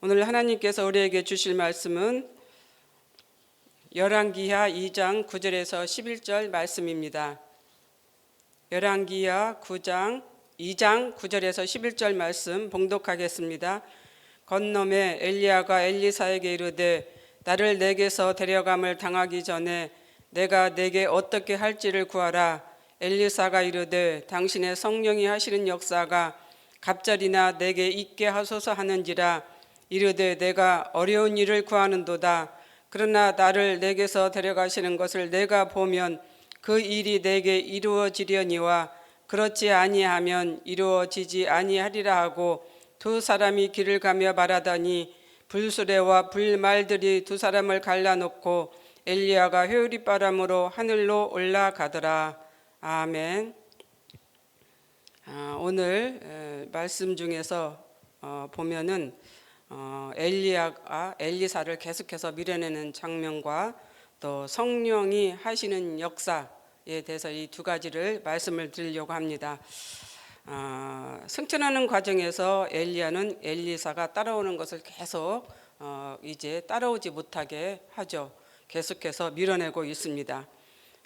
오늘 하나님께서 우리에게 주실 말씀은 열왕기하 2장 9절에서 11절 말씀입니다. 열왕기하 2장 9절에서 11절 말씀 봉독하겠습니다. 건너매 엘리야가 엘리사에게 이르되 나를 내게서 데려감을 당하기 전에 내가 내게 어떻게 할지를 구하라. 엘리사가 이르되 당신의 성령이 하시는 역사가 갑자리나 내게 있게 하소서 하는지라. 이르되 내가 어려운 일을 구하는도다. 그러나 나를 내게서 데려가시는 것을 내가 보면 그 일이 내게 이루어지려니와 그렇지 아니하면 이루어지지 아니하리라 하고 두 사람이 길을 가며 말하더니 불수레와 불말들이 두 사람을 갈라놓고 엘리야가 회오리바람으로 하늘로 올라가더라. 아멘. 오늘 말씀 중에서 보면은 엘리야가 엘리사를 계속해서 밀어내는 장면과 또 성령이 하시는 역사에 대해서 이 두 가지를 말씀을 드리려고 합니다. 승천하는 과정에서 엘리야는 엘리사가 따라오는 것을 계속 이제 따라오지 못하게 하죠. 계속해서 밀어내고 있습니다.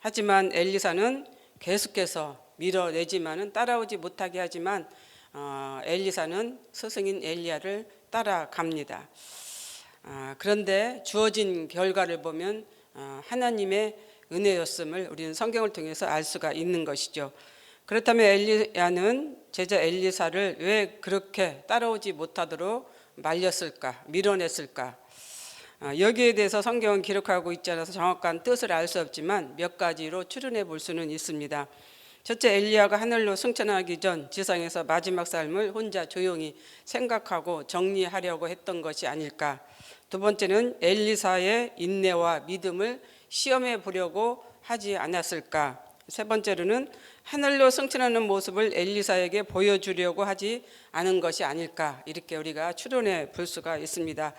하지만 엘리사는 계속해서 밀어내지만은 따라오지 못하게 하지만 엘리사는 스승인 엘리야를 따라갑니다. 그런데 주어진 결과를 보면 하나님의 은혜였음을 우리는 성경을 통해서 알 수가 있는 것이죠. 그렇다면 엘리야는 제자 엘리사를 왜 그렇게 따라오지 못하도록 말렸을까, 밀어냈을까? 여기에 대해서 성경은 기록하고 있지 않아서 정확한 뜻을 알 수 없지만 몇 가지로 추론해 볼 수는 있습니다. 첫째, 엘리야가 하늘로 승천하기 전 지상에서 마지막 삶을 혼자 조용히 생각하고 정리하려고 했던 것이 아닐까. 두 번째는 엘리사의 인내와 믿음을 시험해 보려고 하지 않았을까. 세 번째로는 하늘로 승천하는 모습을 엘리사에게 보여주려고 하지 않은 것이 아닐까. 이렇게 우리가 추론해 볼 수가 있습니다.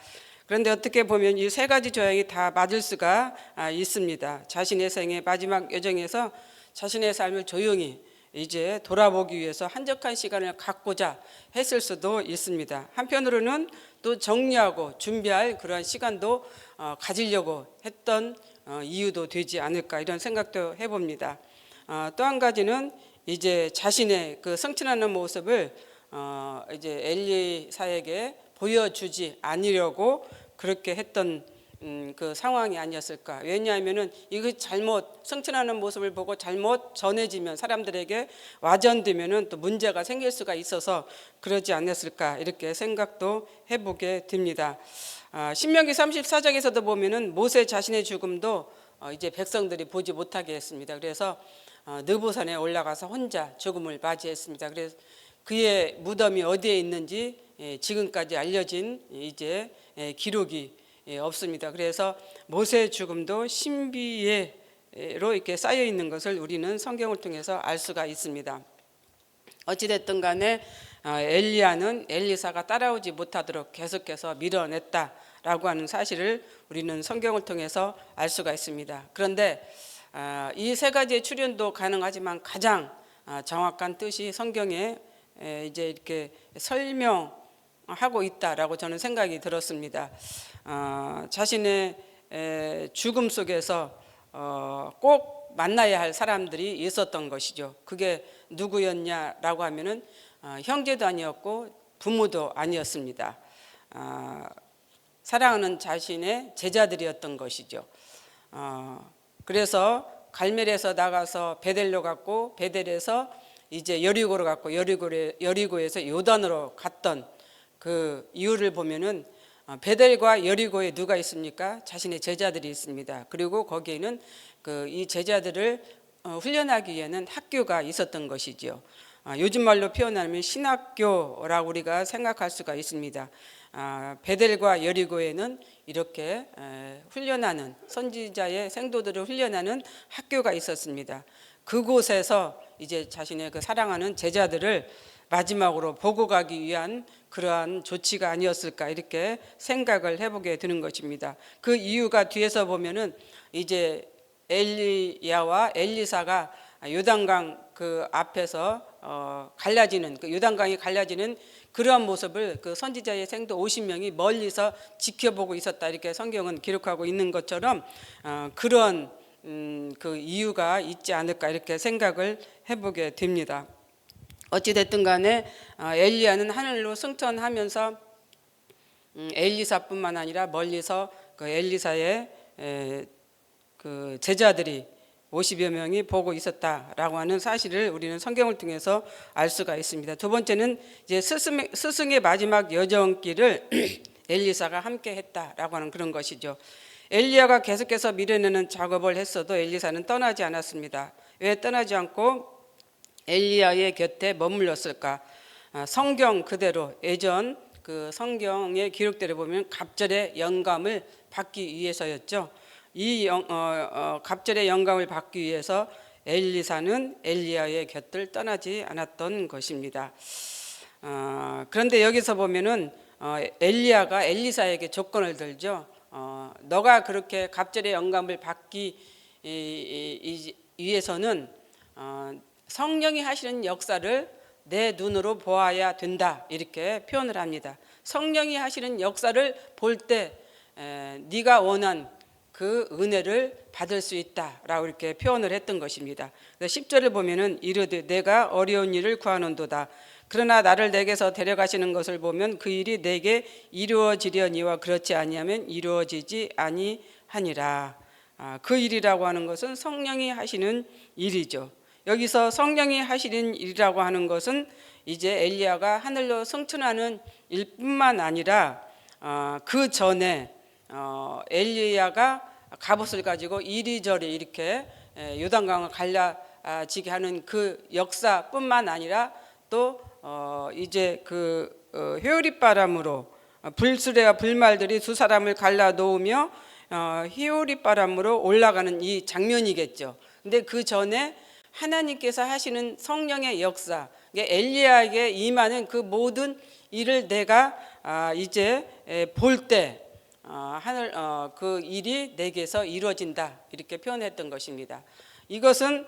그런데 어떻게 보면 이 세 가지 조항이 다 맞을 수가 있습니다. 자신의 생의 마지막 여정에서 자신의 삶을 조용히 이제 돌아보기 위해서 한적한 시간을 갖고자 했을 수도 있습니다. 한편으로는 또 정리하고 준비할 그러한 시간도 가지려고 했던 이유도 되지 않을까 이런 생각도 해봅니다. 또 한 가지는 이제 자신의 그 승천하는 모습을 이제 엘리사에게 보여주지 않으려고 그렇게 했던 그 상황이 아니었을까. 왜냐하면은 이거 잘못 승천하는 모습을 보고 잘못 전해지면 사람들에게 와전되면은 또 문제가 생길 수가 있어서 그러지 않았을까 이렇게 생각도 해보게 됩니다. 신명기 34장에서도 보면은 모세 자신의 죽음도 이제 백성들이 보지 못하게 했습니다. 그래서 느보산에 올라가서 혼자 죽음을 맞이했습니다. 그래서 그의 무덤이 어디에 있는지 지금까지 알려진 이제 기록이 없습니다. 그래서 모세의 죽음도 신비로 이렇게 쌓여 있는 것을 우리는 성경을 통해서 알 수가 있습니다. 어찌됐든 간에 엘리야는 엘리사가 따라오지 못하도록 계속해서 밀어냈다라고 하는 사실을 우리는 성경을 통해서 알 수가 있습니다. 그런데 이 세 가지의 추론도 가능하지만 가장 정확한 뜻이 성경에 이제 이렇게 설명하고 있다라고 저는 생각이 들었습니다. 자신의 죽음 속에서 꼭 만나야 할 사람들이 있었던 것이죠. 그게 누구였냐라고 하면은 형제도 아니었고 부모도 아니었습니다. 사랑하는 자신의 제자들이었던 것이죠. 그래서 갈멜에서 나가서 베델로 갔고 베델에서 이제 여리고로 갔고 여리고에서 요단으로 갔던 그 이유를 보면은 베델과 여리고에 누가 있습니까? 자신의 제자들이 있습니다. 그리고 거기에는 이 제자들을 훈련하기 위해는 학교가 있었던 것이죠. 요즘 말로 표현하면 신학교라고 우리가 생각할 수가 있습니다. 베델과 여리고에는 이렇게 훈련하는 선지자의 생도들을 훈련하는 학교가 있었습니다. 그곳에서 이제 자신의 그 사랑하는 제자들을 마지막으로 보고 가기 위한 그러한 조치가 아니었을까 이렇게 생각을 해보게 되는 것입니다. 그 이유가 뒤에서 보면은 이제 엘리야와 엘리사가 요단강 그 앞에서 갈라지는 그 요단강이 갈라지는 그러한 모습을 그 선지자의 생도 50명이 멀리서 지켜보고 있었다, 이렇게 성경은 기록하고 있는 것처럼 그런 그 이유가 있지 않을까, 이렇게 생각을 해보게 됩니다. 어찌 됐든 간에 엘리야는 하늘로 승천하면서 엘리사뿐만 아니라 멀리서 그 엘리사의 그 제자들이 50여 명이 보고 있었다라고 하는 사실을 우리는 성경을 통해서 알 수가 있습니다. 두 번째는 이제 스승의 마지막 여정길을 엘리사가 함께 했다라고 하는 그런 것이죠. 엘리야가 계속해서 밀어내는 작업을 했어도 엘리사는 떠나지 않았습니다. 왜 떠나지 않고 엘리야의 곁에 머물렀을까? 성경 그대로, 예전 그 성경의 기록대로 보면 갑절의 영감을 받기 위해서였죠. 이 갑절의 영감을 받기 위해서 엘리사는 엘리야의 곁을 떠나지 않았던 것입니다. 그런데 여기서 보면은 엘리야가 엘리사에게 조건을 들죠. 너가 그렇게 갑절의 영감을 받기 위해서는 성령이 하시는 역사를 내 눈으로 보아야 된다, 이렇게 표현을 합니다. 성령이 하시는 역사를 볼 때 네가 원한 그 은혜를 받을 수 있다라고 이렇게 표현을 했던 것입니다. 10절을 보면은 이르되 내가 어려운 일을 구하는도다. 그러나 나를 내게서 데려가시는 것을 보면 그 일이 내게 이루어지려니와 그렇지 아니하면 이루어지지 아니하니라. 그 일이라고 하는 것은 성령이 하시는 일이죠. 여기서 성령이 하시는 일이라고 하는 것은 이제 엘리야가 하늘로 승천하는 일뿐만 아니라 그 전에 엘리야가 갑옷을 가지고 이리저리 이렇게 요단강을 갈라지게 하는 그 역사뿐만 아니라 또 이제 그 회오리 불수레와 불말들이 두 사람을 갈라 놓으며 회오리 바람으로 올라가는 이 장면이겠죠. 근데 그 전에 하나님께서 하시는 성령의 역사, 엘리야에게 임하는 그 모든 일을 내가 이제 볼 때 하늘 그 일이 내게서 이루어진다, 이렇게 표현했던 것입니다. 이것은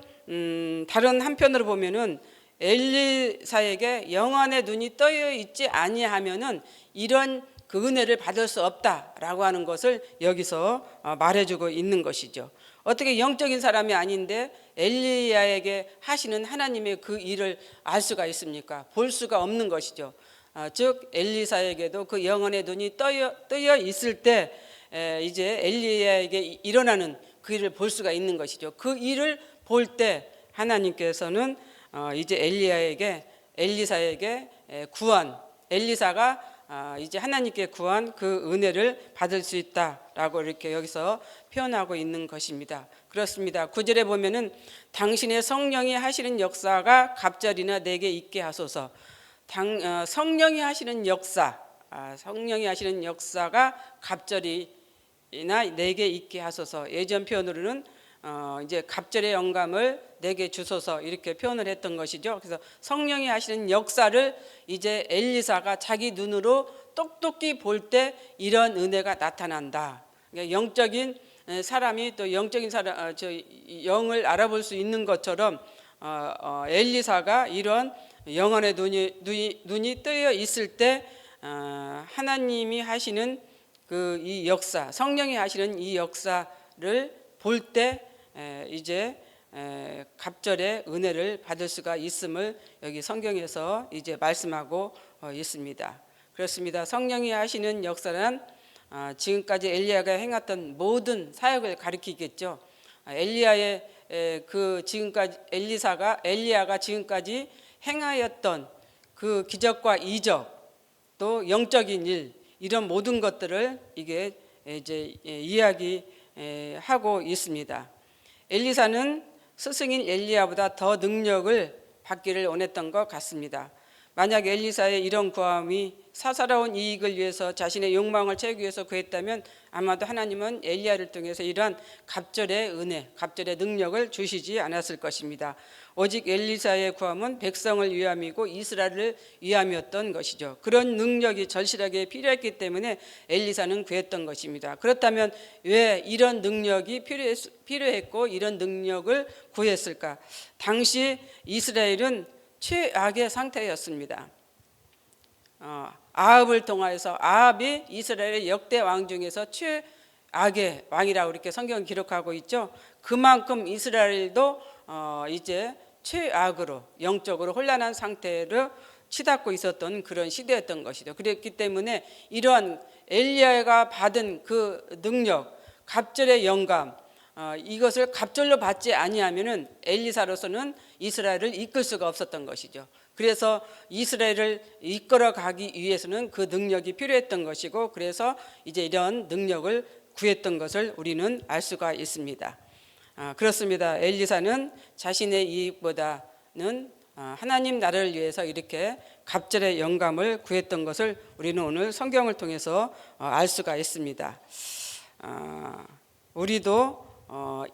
다른 한편으로 보면은 엘리사에게 영안의 눈이 떠여 있지 아니하면은 이런 그 은혜를 받을 수 없다라고 하는 것을 여기서 말해주고 있는 것이죠. 어떻게 영적인 사람이 아닌데 엘리야에게 하시는 하나님의 그 일을 알 수가 있습니까? 볼 수가 없는 것이죠. 즉 엘리사에게도 그 영혼의 눈이 떠여 있을 때 이제 엘리야에게 일어나는 그 일을 볼 수가 있는 것이죠. 그 일을 볼 때 하나님께서는 이제 엘리사에게 구한, 엘리사가 이제 하나님께 구한 그 은혜를 받을 수 있다라고 이렇게 여기서 표현하고 있는 것입니다. 그렇습니다. 9절에 보면은 당신의 성령이 하시는 역사가 갑절이나 내게 있게 하소서. 성령이 하시는 역사, 성령이 하시는 역사가 갑절이나 내게 있게 하소서. 예전 표현으로는 이제 갑절의 영감을 내게 주소서, 이렇게 표현을 했던 것이죠. 그래서 성령이 하시는 역사를 이제 엘리사가 자기 눈으로 똑똑히 볼 때 이런 은혜가 나타난다. 그러니까 영적인 사람이 또 영적인 사람, 영을 알아볼 수 있는 것처럼 엘리사가 이런 영혼의 눈이 뜨여 있을 때 하나님이 하시는 그 이 역사, 성령이 하시는 이 역사를 볼 때 이제 갑절의 은혜를 받을 수가 있음을 여기 성경에서 이제 말씀하고 있습니다. 그렇습니다. 성령이 하시는 역사는 지금까지 엘리야가 행했던 모든 사역을 가리키겠죠. 엘리야의 그 지금까지 엘리야가 지금까지 행하였던 그 기적과 이적, 또 영적인 일, 이런 모든 것들을 이게 이제 이야기하고 있습니다. 엘리사는 스승인 엘리야보다 더 능력을 받기를 원했던 것 같습니다. 만약 엘리사의 이런 구함이 사사로운 이익을 위해서 자신의 욕망을 채우기 위해서 구했다면 아마도 하나님은 엘리야를 통해서 이러한 갑절의 은혜, 갑절의 능력을 주시지 않았을 것입니다. 오직 엘리사의 구함은 백성을 위함이고 이스라엘을 위함이었던 것이죠. 그런 능력이 절실하게 필요했기 때문에 엘리사는 구했던 것입니다. 그렇다면 왜 이런 능력이 필요했고 이런 능력을 구했을까? 당시 이스라엘은 최악의 상태였습니다. 아합을 통하여서 아합이 이스라엘의 역대 왕 중에서 최악의 왕이라고 이렇게 성경은 기록하고 있죠. 그만큼 이스라엘도 이제 최악으로 영적으로 혼란한 상태를 치닫고 있었던 그런 시대였던 것이죠. 그랬기 때문에 이러한 엘리야가 받은 그 능력, 갑절의 영감, 이것을 갑절로 받지 아니하면은 엘리사로서는 이스라엘을 이끌 수가 없었던 것이죠. 그래서 이스라엘을 이끌어 가기 위해서는 그 능력이 필요했던 것이고, 그래서 이제 이런 능력을 구했던 것을 우리는 알 수가 있습니다. 그렇습니다. 엘리사는 자신의 이익보다는 하나님 나라를 위해서 이렇게 갑절의 영감을 구했던 것을 우리는 오늘 성경을 통해서 알 수가 있습니다. 우리도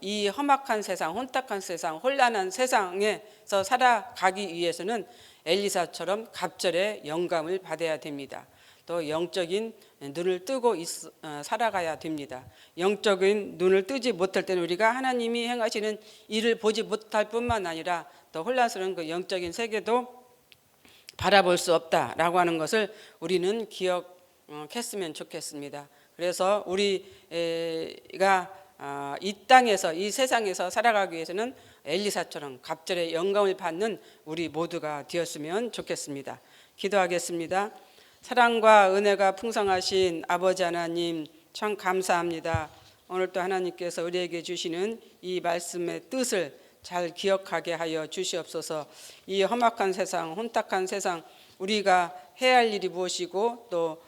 이 험악한 세상, 혼탁한 세상, 혼란한 세상에서 살아가기 위해서는 엘리사처럼 갑절의 영감을 받아야 됩니다. 또 영적인 눈을 뜨고 살아가야 됩니다. 영적인 눈을 뜨지 못할 때는 우리가 하나님이 행하시는 일을 보지 못할 뿐만 아니라 또 혼란스러운 그 영적인 세계도 바라볼 수 없다라고 하는 것을 우리는 기억했으면 좋겠습니다. 그래서 우리가 이 땅에서, 이 세상에서 살아가기 위해서는 엘리사처럼 갑절의 영감을 받는 우리 모두가 되었으면 좋겠습니다. 기도하겠습니다. 사랑과 은혜가 풍성하신 아버지 하나님, 참 감사합니다. 오늘 또 하나님께서 우리에게 주시는 이 말씀의 뜻을 잘 기억하게 하여 주시옵소서. 이 험악한 세상, 혼탁한 세상, 우리가 해야 할 일이 무엇이고 또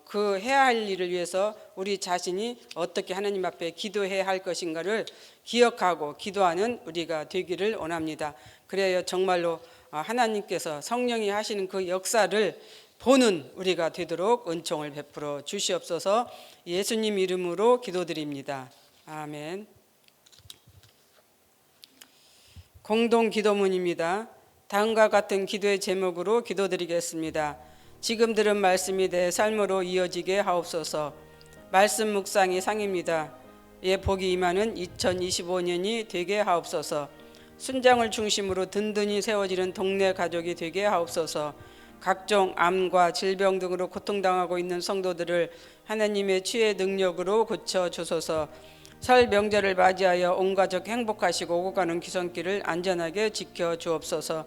그 해야 할 일을 위해서 우리 자신이 어떻게 하나님 앞에 기도해야 할 것인가를 기억하고 기도하는 우리가 되기를 원합니다. 그래야 정말로 하나님께서 성령이 하시는 그 역사를 보는 우리가 되도록 은총을 베풀어 주시옵소서. 예수님 이름으로 기도드립니다. 아멘. 공동 기도문입니다. 다음과 같은 기도의 제목으로 기도드리겠습니다. 지금 들은 말씀이 내 삶으로 이어지게 하옵소서. 말씀 묵상이 상입니다. 예, 복이 임하는 2025년이 되게 하옵소서. 순장을 중심으로 든든히 세워지는 동네 가족이 되게 하옵소서. 각종 암과 질병 등으로 고통당하고 있는 성도들을 하나님의 치유의 능력으로 고쳐주소서. 설 명절을 맞이하여 온 가족 행복하시고 오고 가는 귀성길을 안전하게 지켜주옵소서.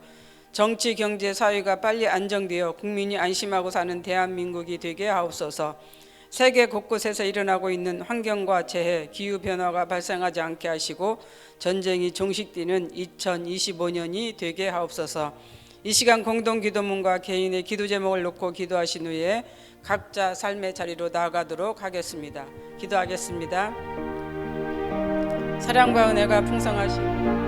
정치, 경제, 사회가 빨리 안정되어 국민이 안심하고 사는 대한민국이 되게 하옵소서. 세계 곳곳에서 일어나고 있는 환경과 재해, 기후변화가 발생하지 않게 하시고 전쟁이 종식되는 2025년이 되게 하옵소서. 이 시간 공동기도문과 개인의 기도 제목을 놓고 기도하신 후에 각자 삶의 자리로 나아가도록 하겠습니다. 기도하겠습니다. 사랑과 은혜가 풍성하신